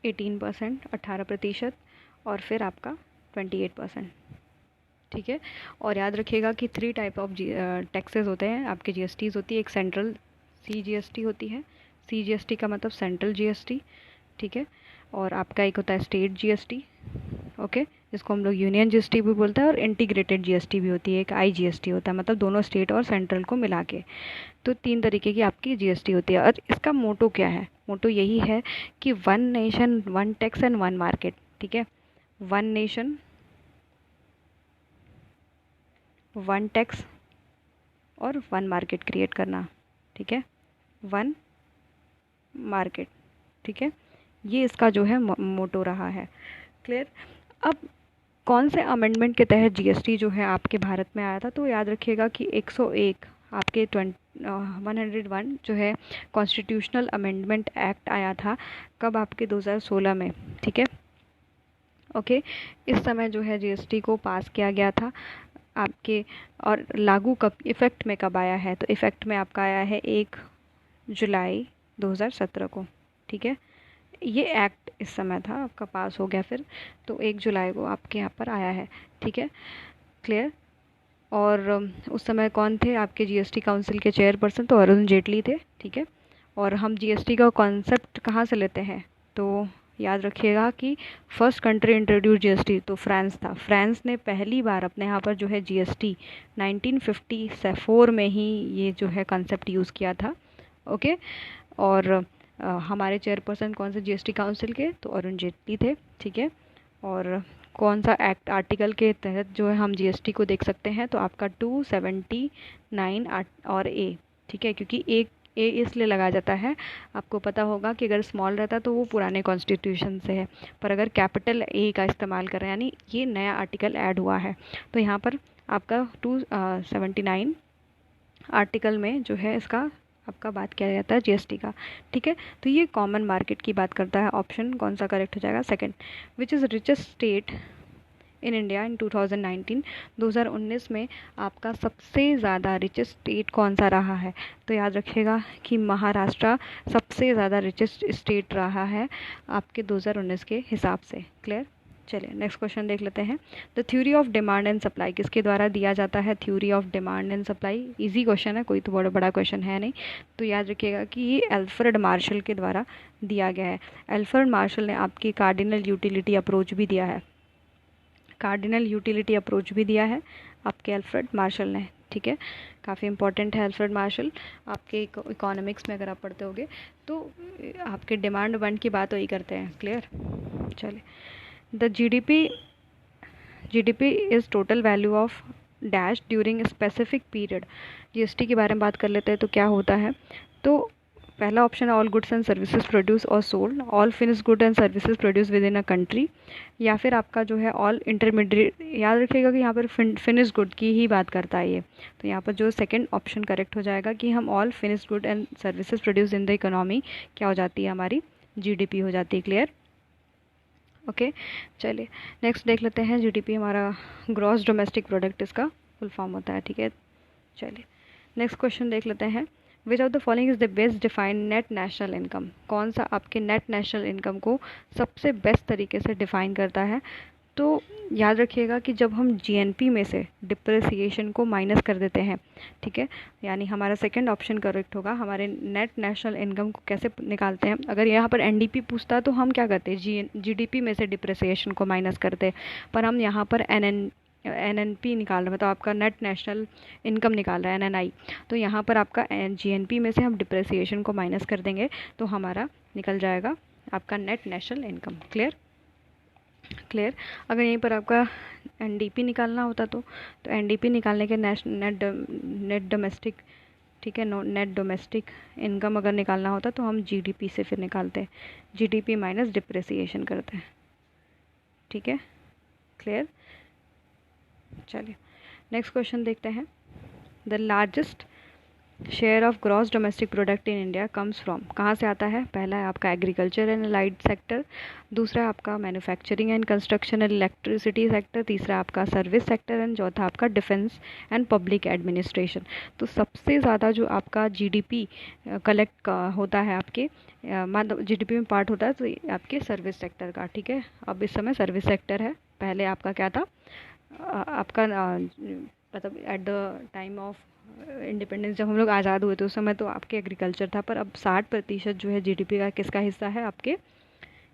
18%, 18%, और फिर आपका 28%, ठीक है। और याद रखिएगा कि 3 टाइप ऑफ टैक्सेस होते हैं आपके, जीएसटीज़ होती है, एक सेंट्रल सीजीएसटी होती है, सीजीएसटी का मतलब सेंट्रल जीएसटी, ठीक है। और आपका एक होता है स्टेट जीएसटी, ओके, जिसको हम लोग यूनियन जीएसटी भी बोलते हैं, और इंटीग्रेटेड जीएसटी भी होती है, एक आईजीएसटी होता है, मतलब दोनों स्टेट और सेंट्रल को मिला के। तो 3 तरीके की आपकी जीएसटी होती है। और इसका मोटो क्या है, मोटो यही है कि one nation one tax and one market, ठीक है, वन नेशन वन टैक्स और वन मार्केट क्रिएट करना, ठीक है, वन मार्केट, ठीक है, ये इसका जो है मोटो रहा है, क्लियर। अब कौन से अमेंडमेंट के तहत जीएसटी जो है आपके भारत में आया था? तो याद रखिएगा कि 101 आपके 101 जो है कॉन्स्टिट्यूशनल अमेंडमेंट एक्ट आया था। कब? आपके 2016 में। ठीक है, ओके। इस समय जो है जीएसटी को पास किया गया था आपके, और लागू कब, इफ़ेक्ट में कब आया है? तो इफ़ेक्ट में आपका आया है 1 जुलाई 2017 को। ठीक है, ये एक्ट इस समय था आपका पास हो गया फिर, तो 1 जुलाई को आपके यहाँ पर आया है। ठीक है, क्लियर। और उस समय कौन थे आपके जीएसटी काउंसिल के चेयरपर्सन? तो अरुण जेटली थे। ठीक है, और हम जीएसटी का कॉन्सेप्ट कहाँ से लेते हैं? तो याद रखिएगा कि फर्स्ट कंट्री इंट्रोड्यूस जीएसटी तो फ्रांस था। फ्रांस ने पहली बार अपने यहाँ पर जो है जीएसटी 1954 में ही ये जो है कॉन्सेप्ट यूज़ किया था। ओके, और हमारे चेयरपर्सन कौन से जीएसटी काउंसिल के? तो अरुण जेटली थे। ठीक है, और कौन सा एक्ट आर्टिकल के तहत जो है हम जीएसटी को देख सकते हैं? तो आपका 279 और ए। ठीक है, क्योंकि एक ए इसलिए लगाया जाता है, आपको पता होगा कि अगर स्मॉल रहता तो वो पुराने कॉन्स्टिट्यूशन से है, पर अगर कैपिटल ए का इस्तेमाल कर रहे हैं यानी ये नया आर्टिकल ऐड हुआ है, तो यहाँ पर आपका 279 आर्टिकल में जो है इसका आपका बात किया जाता है जीएसटी का। ठीक है, तो ये कॉमन मार्केट की बात करता है। ऑप्शन कौन सा करेक्ट हो जाएगा? Second. Which is richest state in India in 2019? 2019 में आपका सबसे ज़्यादा रिचेस्ट स्टेट कौन सा रहा है? तो याद रखिएगा कि महाराष्ट्र सबसे ज़्यादा रिचेस्ट स्टेट रहा है आपके 2019 के हिसाब से। क्लियर। चलिए नेक्स्ट क्वेश्चन देख लेते हैं। The theory of demand and supply किसके द्वारा दिया जाता है? Theory of demand and supply easy question है, कोई तो बड़ा बड़ा क्वेश्चन है नहीं, तो याद रखिएगा कि ये अल्फ्रेड मार्शल के द्वारा दिया गया है। अल्फ्रेड मार्शल ने आपकी कार्डिनल यूटिलिटी अप्रोच भी दिया है, कार्डिनल यूटिलिटी अप्रोच भी दिया है आपके अल्फ्रेड मार्शल ने। ठीक है, काफ़ी इंपॉर्टेंट है अल्फ्रेड मार्शल आपके इकोनॉमिक्स में, अगर आप पढ़ते होगे तो आपके डिमांड बंड की बात वही करते हैं। क्लियर। चलिए, the GDP is total value of dash during specific period. GST के बारे में बात कर लेते हैं तो क्या होता है? तो पहला ऑप्शन है all goods and services produce और sold, all finish good and services produce within a country, या फिर आपका जो है ऑल इंटरमीडिएट। याद रखिएगा कि यहाँ पर फिनिश गुड की ही बात करता है ये, तो यहाँ पर जो सेकंड ऑप्शन करेक्ट हो जाएगा कि हम all finish good and services produce in the economy क्या हो जाती है? हमारी जीडीपी हो जाती है। क्लियर। ओके, चलिए नेक्स्ट देख लेते हैं। जीडीपी हमारा ग्रॉस डोमेस्टिक प्रोडक्ट इसका फुल फॉर्म होता है। ठीक है, चलिए नेक्स्ट क्वेश्चन देख लेते हैं। विच of the following is the best define net national income? कौन सा आपके नेट नेशनल इनकम को सबसे बेस्ट तरीके से डिफाइन करता है? तो याद रखिएगा कि जब हम जीएनपी में से डिप्रिसिएशन को माइनस कर देते हैं, ठीक है, यानी हमारा सेकंड ऑप्शन करेक्ट होगा। हमारे नेट नेशनल इनकम को कैसे निकालते हैं? अगर यहाँ पर एनडीपी पूछता तो हम क्या करते? जीडीपी में से डिप्रिसिएशन को माइनस करते, पर हम यहाँ पर एनएनपी निकाल रहे हैं, तो आपका नेट नेशनल इनकम निकाल रहा है, एनएनआई। तो यहाँ पर आपका जीएनपी में से हम डिप्रिसिएशन को माइनस कर देंगे तो हमारा निकल जाएगा आपका net national income. Clear. Clear. अगर यहीं पर आपका एनडीपी निकालना होता तो एनडीपी निकालने के नेट डोमेस्टिक, ठीक है, नेट डोमेस्टिक इनकम अगर निकालना होता तो हम जीडीपी से फिर निकालते हैं, जीडीपी माइनस डिप्रिसिएशन करते हैं। ठीक है, क्लियर। चलिए नेक्स्ट क्वेश्चन देखते हैं। The largest share of gross domestic product in India comes from? कहाँ से आता है? पहला है आपका एग्रीकल्चर एंड अलाइड सेक्टर, दूसरा आपका manufacturing and construction and electricity sector, तीसरा आपका सर्विस सेक्टर एंड चौथा आपका डिफेंस एंड पब्लिक एडमिनिस्ट्रेशन। तो सबसे ज़्यादा जो आपका जीडीपी कलेक्ट होता है आपके मतलब जीडीपी में पार्ट होता है तो आपके सर्विस सेक्टर का। ठीक है, अब इस समय सर्विस सेक्टर है, पहले आपका क्या था? आपका मतलब eight the time of independence जब हम लोग आज़ाद हुए थे उस समय तो आपके एग्रीकल्चर था, पर अब 60% जो है जीडीपी का किसका हिस्सा है? आपके,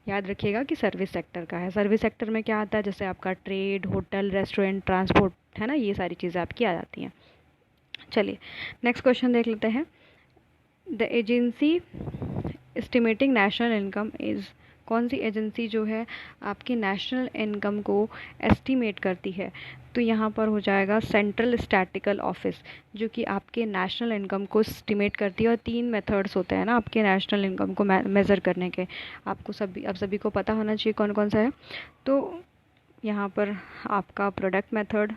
याद रखिएगा कि सर्विस सेक्टर का है। सर्विस सेक्टर में क्या आता है? जैसे आपका ट्रेड, होटल, रेस्टोरेंट, ट्रांसपोर्ट, है ना, ये सारी चीज़ें आपकी आ जाती हैं। चलिए नेक्स्ट क्वेश्चन देख लेते हैं। The agency estimating national income is? कौन सी एजेंसी जो है आपकी नेशनल इनकम को एस्टिमेट करती है? तो यहाँ पर हो जाएगा सेंट्रल स्टैटिकल ऑफिस, जो कि आपके नेशनल इनकम को एस्टिमेट करती है। और 3 मेथड्स होते हैं ना आपके नेशनल इनकम को मेज़र करने के, आपको सभी को पता होना चाहिए कौन कौन सा है। तो यहाँ पर आपका प्रोडक्ट मेथड,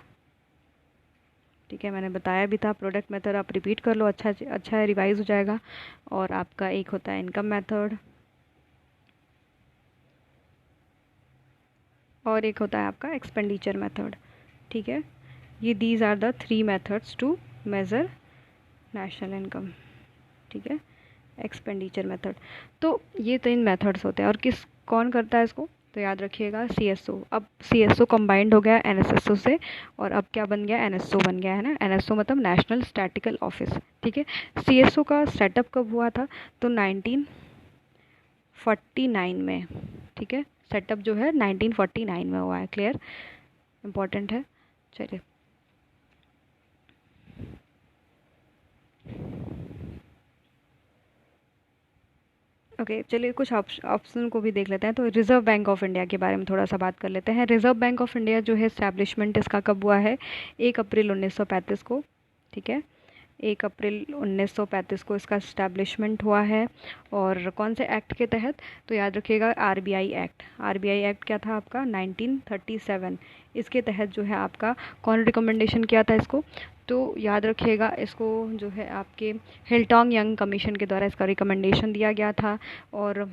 ठीक है, मैंने बताया भी था प्रोडक्ट मेथड, आप रिपीट कर लो, अच्छा रिवाइज हो जाएगा। और आपका एक होता है इनकम मेथड, और एक होता है आपका एक्सपेंडिचर मेथड। ठीक है, ये these are the 3 methods to measure national income. ठीक है, एक्सपेंडिचर मेथड। तो ये 3 मेथड्स होते हैं, और कौन करता है इसको, तो याद रखिएगा CSO। अब CSO कंबाइंड हो गया NSSO से, और अब क्या बन गया, NSO बन गया है ना। NSO मतलब नेशनल स्टैटिकल ऑफिस। ठीक है, CSO का सेटअप कब हुआ था, तो 1949 में। ठीक है, सेटअप जो है 1949 में हुआ है। क्लियर, इम्पोर्टेंट है। चलिए, ओके, चलिए कुछ ऑप्शन को भी देख लेते हैं। तो रिजर्व बैंक ऑफ इंडिया के बारे में थोड़ा सा बात कर लेते हैं। रिजर्व बैंक ऑफ इंडिया जो है इस्टेब्लिशमेंट इसका कब हुआ है, 1 अप्रैल 1935 को। ठीक है, 1 अप्रैल 1935 को इसका इस्टेब्लिशमेंट हुआ है। और कौन से एक्ट के तहत, तो याद रखिएगा RBI एक्ट। RBI एक्ट क्या था आपका, 1937। इसके तहत जो है आपका कौन रिकमेंडेशन किया था इसको, तो याद रखिएगा इसको जो है आपके हिल्टोंग यंग कमीशन के द्वारा इसका रिकमेंडेशन दिया गया था। और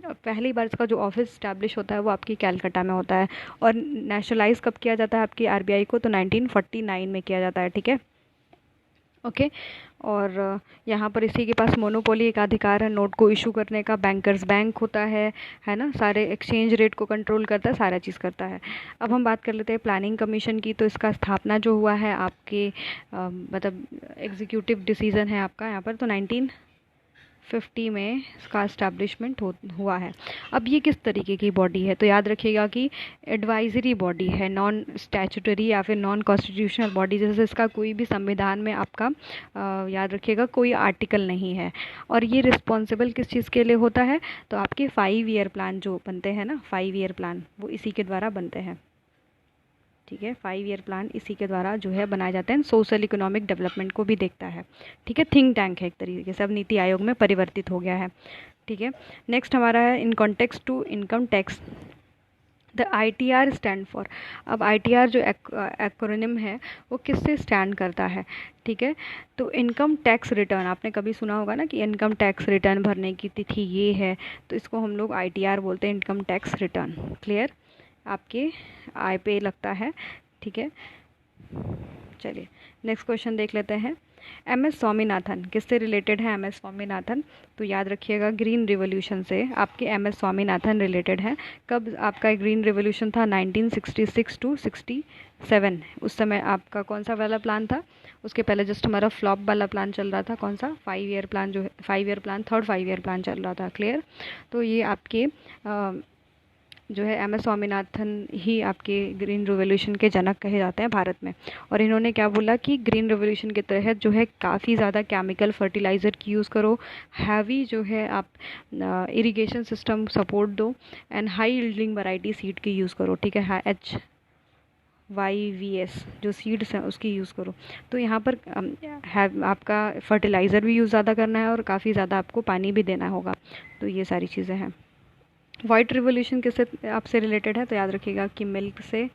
पहली बार इसका जो ऑफिस स्टैब्लिश होता है वो आपकी कैलकाटा में होता है। और नेशनलाइज कब किया जाता है आपकी RBI को, तो 1949 में किया जाता है। ठीक है, ओके। और यहाँ पर इसी के पास मोनोपोली एकाधिकार है नोट को इशू करने का। बैंकर्स बैंक होता है ना, सारे एक्सचेंज रेट को कंट्रोल करता है, सारा चीज़ करता है। अब हम बात कर लेते हैं प्लानिंग कमीशन की। तो इसका स्थापना जो हुआ है आपके मतलब एग्जीक्यूटिव डिसीजन है आपका यहाँ पर, तो 1950 में इसका इस्टेब्लिशमेंट हुआ है। अब ये किस तरीके की बॉडी है, तो याद रखिएगा कि एडवाइजरी बॉडी है, नॉन स्टैचुटरी या फिर नॉन कॉन्स्टिट्यूशनल बॉडी। जैसे इसका कोई भी संविधान में आपका याद रखिएगा कोई आर्टिकल नहीं है। और ये रिस्पॉन्सिबल किस चीज़ के लिए होता है, तो आपके 5 ईयर प्लान जो बनते हैं ना, 5 ईयर प्लान वो इसी के द्वारा बनते हैं। ठीक है, 5 ईयर प्लान इसी के द्वारा जो है बनाए जाते हैं। सोशल इकोनॉमिक डेवलपमेंट को भी देखता है। ठीक है, थिंक टैंक है एक तरीके से, अब नीति आयोग में परिवर्तित हो गया है। ठीक है, नेक्स्ट हमारा है in context to income tax the ITR stand for. अब ITR जो एक्रोनिम है वो किससे स्टैंड करता है, ठीक है, तो इनकम टैक्स रिटर्न। आपने कभी सुना होगा ना कि इनकम टैक्स रिटर्न भरने की तिथि ये है, तो इसको हम लोग ITR बोलते हैं, इनकम टैक्स रिटर्न। क्लियर, आपके आय पे लगता है। ठीक है, चलिए नेक्स्ट क्वेश्चन देख लेते हैं। MS स्वामीनाथन किससे रिलेटेड है, MS स्वामीनाथन, तो याद रखिएगा ग्रीन रिवॉल्यूशन से आपके MS स्वामीनाथन रिलेटेड है। कब आपका ग्रीन रिवॉल्यूशन था, 1966 टू 67। उस समय आपका कौन सा वाला प्लान था, उसके पहले जस्ट हमारा फ्लॉप वाला प्लान चल रहा था, कौन सा, 5 ईयर प्लान जो है, 5 year plan, third 5 year plan चल रहा था। क्लियर, तो ये आपके जो है MS स्वामीनाथन ही आपके ग्रीन रिवॉल्यूशन के जनक कहे जाते हैं भारत में। और इन्होंने क्या बोला कि ग्रीन रिवॉल्यूशन के तहत जो है काफ़ी ज़्यादा केमिकल फर्टिलाइज़र की यूज़ करो, हैवी जो है आप इरिगेशन सिस्टम सपोर्ट दो, and high yielding variety seed की यूज़ करो। ठीक है, HYVS जो सीड्स हैं उसकी यूज़ करो। तो यहाँ पर आपका फर्टिलाइज़र भी यूज़ ज़्यादा करना है और काफ़ी ज़्यादा आपको पानी भी देना होगा। तो ये सारी चीज़ें हैं। वाइट रिवॉल्यूशन किससे आपसे रिलेटेड है, तो याद रखिएगा कि मिल्क से।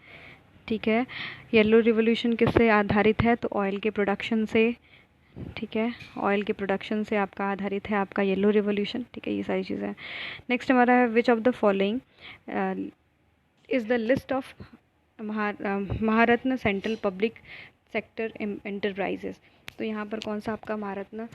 ठीक है, येलो रिवॉल्यूशन किससे आधारित है, तो ऑयल के प्रोडक्शन से। ठीक है, ऑयल के प्रोडक्शन से आपका आधारित है आपका येलो रिवॉल्यूशन। ठीक है, ये सारी चीज़ें हैं। नेक्स्ट हमारा है विच of the following is the list of Maharatna central public sector enterprises. तो यहाँ पर कौन सा आपका महारत्न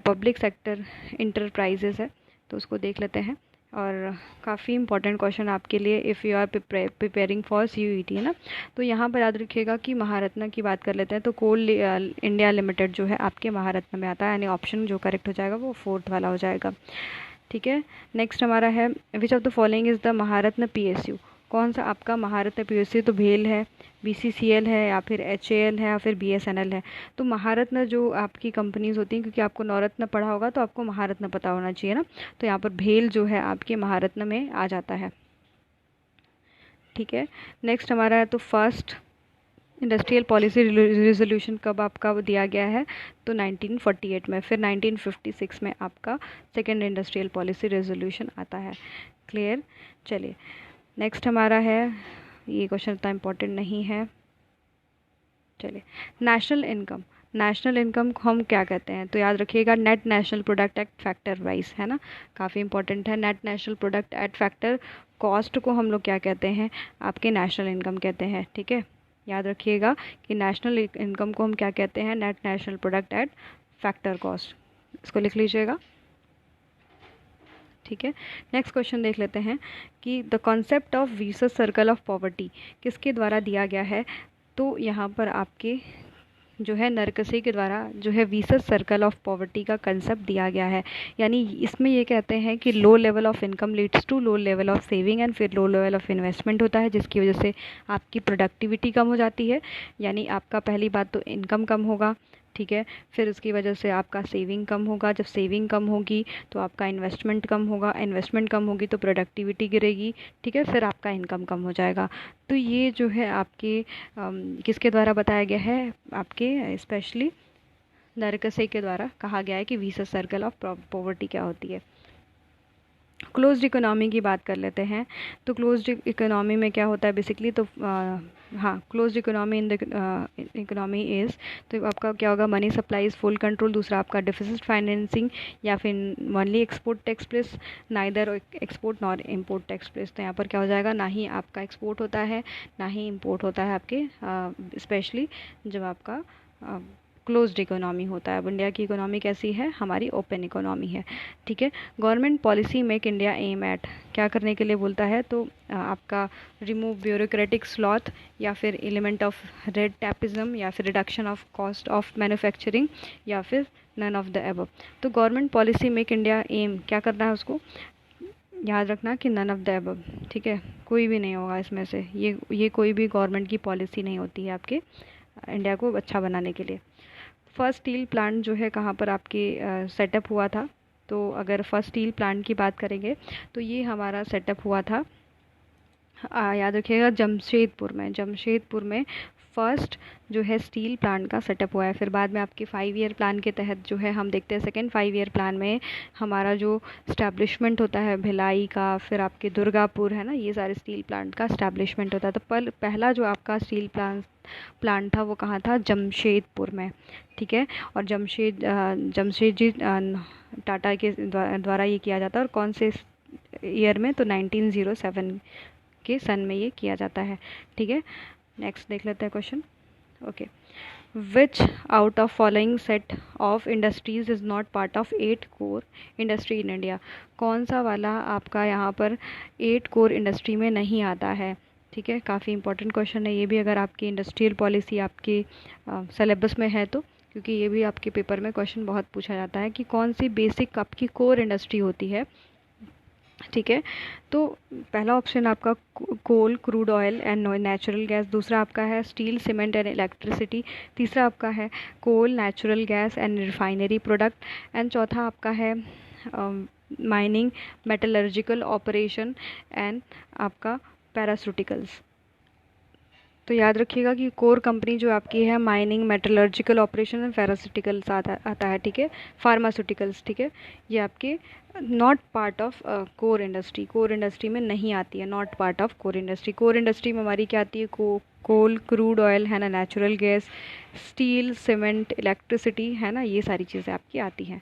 पब्लिक सेक्टर इंटरप्राइजेस है, तो उसको देख लेते हैं। और काफ़ी इंपॉर्टेंट क्वेश्चन आपके लिए if you are preparing for CUET, है ना। तो यहाँ पर याद रखिएगा कि महारत्न की बात कर लेते हैं, तो कोल इंडिया लिमिटेड जो है आपके महारत्न में आता है, यानी ऑप्शन जो करेक्ट हो जाएगा वो 4th वाला हो जाएगा। ठीक है, नेक्स्ट हमारा है विच of the following is the Maharatna PSU। कौन सा आपका महारत्न PSU, तो भेल है, BCCL है, या फिर HAL है, या फिर BSNL है। तो महारत्न जो आपकी कंपनीज होती हैं, क्योंकि आपको नवरत्न पढ़ा होगा तो आपको महारत्न पता होना चाहिए ना, तो यहाँ पर भेल जो है आपके महारत्न में आ जाता है। ठीक है, नेक्स्ट हमारा है तो फर्स्ट इंडस्ट्रियल पॉलिसी रिजोल्यूशन कब आपका दिया गया है, तो 1948 में। फिर 1956 में आपका सेकेंड इंडस्ट्रियल पॉलिसी रेजोल्यूशन आता है। क्लियर, चलिए नेक्स्ट हमारा है ये क्वेश्चन इतना इम्पोर्टेंट नहीं है। चलिए, नेशनल इनकम, नेशनल इनकम को हम क्या कहते हैं? तो याद रखिएगा, net national product at factor wise, है ना, काफ़ी इंपॉर्टेंट है। Net national product at factor cost को हम लोग क्या कहते हैं? आपके नेशनल इनकम कहते हैं, ठीक है। याद रखिएगा कि नेशनल इनकम को हम क्या कहते हैं? Net national product at factor cost, इसको लिख लीजिएगा, ठीक है। नेक्स्ट क्वेश्चन देख लेते हैं कि the concept of vicious circle of poverty किसके द्वारा दिया गया है? तो यहाँ पर आपके जो है नरकसे के द्वारा जो है वीसस सर्कल ऑफ पॉवर्टी का कंसेप्ट दिया गया है। यानी इसमें ये कहते हैं कि low level of income leads to low level of saving and फिर लो लेवल ऑफ इन्वेस्टमेंट होता है, जिसकी वजह से आपकी प्रोडक्टिविटी कम हो जाती है। यानी आपका पहली बात तो इनकम कम होगा, ठीक है। फिर उसकी वजह से आपका सेविंग कम होगा, जब सेविंग कम होगी तो आपका इन्वेस्टमेंट कम होगा, इन्वेस्टमेंट कम होगी तो प्रोडक्टिविटी गिरेगी, ठीक है। फिर आपका इनकम कम हो जाएगा। तो ये जो है आपके किसके द्वारा बताया गया है? आपके स्पेशली नरकसे के द्वारा कहा गया है कि वीसस सर्कल ऑफ पॉवर्टी क्या होती है। क्लोज्ड इकोनॉमी की बात कर लेते हैं। तो क्लोज्ड इकोनॉमी में क्या होता है बेसिकली? तो हाँ, closed economy in the economy is, तो आपका क्या होगा? Money supply is full control. दूसरा आपका डिफिसिट फाइनेंसिंग, या फिर only export tax place, neither export nor import tax place. तो यहाँ पर क्या हो जाएगा? ना ही आपका एक्सपोर्ट होता है ना ही इम्पोर्ट होता है आपके, स्पेशली जब आपका क्लोज्ड इकोनॉमी होता है। अब इंडिया की इकोनॉमी कैसी है? हमारी ओपन इकोनॉमी है, ठीक है। Government policy make India aim at, क्या करने के लिए बोलता है? तो आपका रिमूव ब्यूरोक्रेटिक स्लॉथ, या फिर एलिमेंट ऑफ रेड टैपिज्म, या फिर reduction of cost of manufacturing, या फिर नन ऑफ द एबव। तो government policy make India aim क्या करना है उसको? याद रखना कि नन ऑफ द एबव, ठीक है। कोई भी नहीं होगा इसमें से, ये कोई भी गवर्नमेंट की पॉलिसी नहीं होती है आपके इंडिया को अच्छा बनाने के लिए। फर्स्ट स्टील प्लांट जो है कहाँ पर आपके सेटअप हुआ था? तो अगर फर्स्ट स्टील प्लांट की बात करेंगे तो ये हमारा सेटअप हुआ था, याद रखिएगा, जमशेदपुर में फर्स्ट जो है स्टील प्लांट का सेटअप हुआ है। फिर बाद में आपके 5 ईयर प्लान के तहत जो है हम देखते हैं सेकेंड 5 ईयर प्लान में हमारा जो स्टैब्लिशमेंट होता है भिलाई का, फिर आपके दुर्गापुर, है ना, ये सारे स्टील प्लांट का स्टैब्लिशमेंट होता है। तो पहला जो आपका स्टील प्लांट था वो कहाँ था? जमशेदपुर में, ठीक है। और जमशेदजी टाटा के द्वारा ये किया जाता है। और कौन से ईयर में? तो 1907 के सन में ये किया जाता है, ठीक है। नेक्स्ट देख लेते हैं question. Okay, which out of following set of industries is not part of 8 core industry in India? कौन सा वाला आपका यहाँ पर 8 कोर इंडस्ट्री में नहीं आता है, ठीक है। काफ़ी इंपॉर्टेंट क्वेश्चन है ये भी, अगर आपकी इंडस्ट्रियल पॉलिसी आपके सिलेबस में है तो, क्योंकि ये भी आपके पेपर में क्वेश्चन बहुत पूछा जाता है कि कौन सी बेसिक आपकी कोर इंडस्ट्री होती है, ठीक है। तो पहला ऑप्शन आपका coal, crude oil and natural gas. दूसरा आपका है स्टील, सीमेंट एंड इलेक्ट्रिसिटी। तीसरा आपका है coal, natural gas and refinery product. And चौथा आपका है माइनिंग, मेटलर्जिकल ऑपरेशन एंड आपका पैरासूटिकल्स। तो याद रखिएगा कि कोर कंपनी जो आपकी है माइनिंग, मेटलर्जिकल ऑपरेशन एंड पैरासूटिकल्स आता है, ठीक है, फार्मास्यूटिकल्स, ठीक है। ये आपके not part of core industry में नहीं आती है, not part of core industry. Core industry में हमारी क्या आती है? कोल, क्रूड ऑयल, है ना, natural gas, steel, cement, electricity, है ना, ये सारी चीज़ें आपकी आती हैं,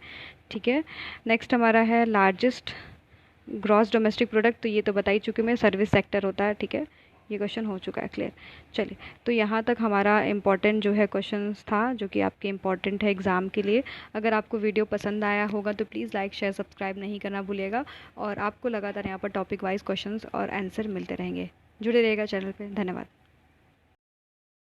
ठीक है। नेक्स्ट हमारा है लार्जेस्ट ग्रॉस डोमेस्टिक प्रोडक्ट। तो ये तो बता ही चुके मैं, सर्विस सेक्टर होता है, ठीक है। ये क्वेश्चन हो चुका है क्लियर। चलिए, तो यहाँ तक हमारा इम्पॉर्टेंट जो है क्वेश्चंस था, जो कि आपके इम्पॉर्टेंट है एग्ज़ाम के लिए। अगर आपको वीडियो पसंद आया होगा तो प्लीज़ लाइक, शेयर, सब्सक्राइब नहीं करना भूलिएगा। और आपको लगातार यहाँ पर टॉपिक वाइज क्वेश्चंस और आंसर मिलते रहेंगे। जुड़े रहिएगा चैनल पे। धन्यवाद।